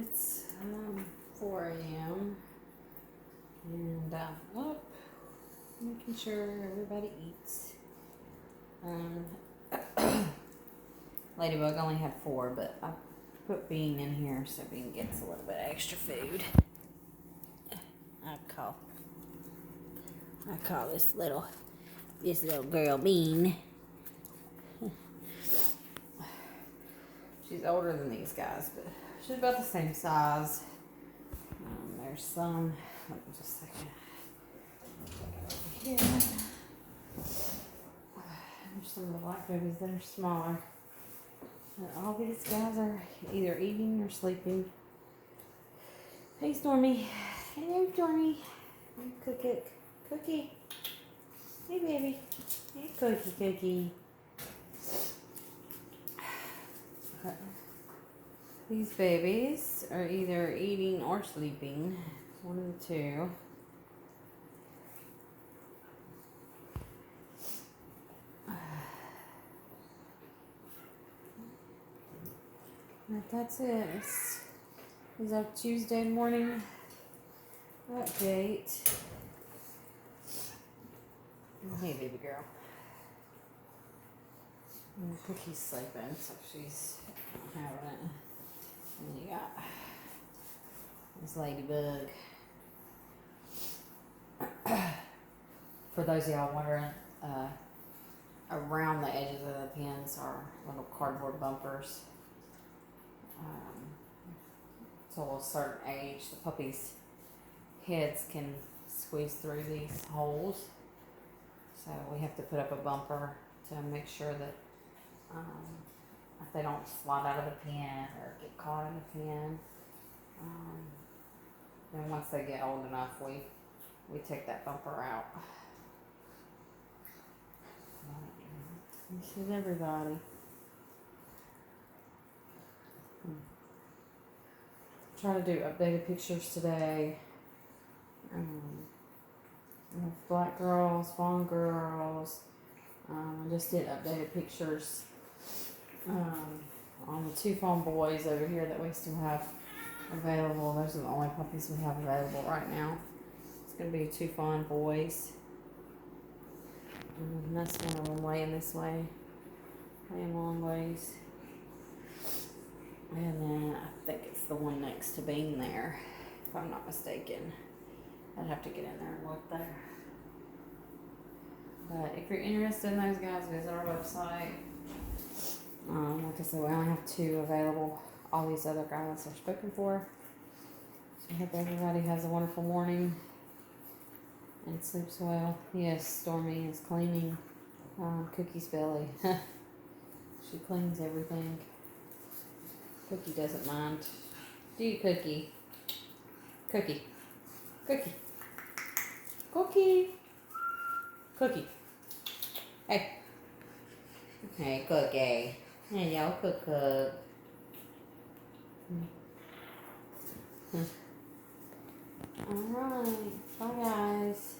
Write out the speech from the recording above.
It's 4 a.m. and up, making sure everybody eats. Ladybug only had 4, but I put Bean in here so Bean gets a little bit extra food. I call this little girl Bean. She's older than these guys, but she's about the same size. There's some. Let me just a second. Here. There's some of the black babies that are smaller. All these guys are either eating or sleeping. Hey, Stormy. Hello, Stormy. Cookie. Hey, baby. Hey, Cookie. These babies are either eating or sleeping. One of the two. But that's it. This is our Tuesday morning update. Hey, baby girl. And Cookie's sleeping, so she's having it. And you got this Ladybug. For those of y'all wondering, around the edges of the pens are little cardboard bumpers. Till a certain age, the puppies' heads can squeeze through these holes. So we have to put up a bumper to make sure that if they don't slide out of the pen or get caught in the pen. Then once they get old enough, we take that bumper out. This is everybody. Try to do updated pictures today. Black girls, fawn girls. I just did updated pictures on the 2 fawn boys over here that we still have available. Those are the only puppies we have available right now. It's going to be 2 fawn boys. And that's one of them laying this way, laying long ways. And then I think it's the one next to Bean there, if I'm not mistaken. I'd have to get in there and look there. But if you're interested in those guys, visit our website. Like I said, we only have 2 available. All these other guys are spoken for. So I hope everybody has a wonderful morning and sleeps well. Yes, Stormy is cleaning Cookie's belly. She cleans everything. Cookie doesn't mind. Do you, Cookie? Cookie. Hey. Hey, Cookie. Hello, Cook. Alright. Bye, guys.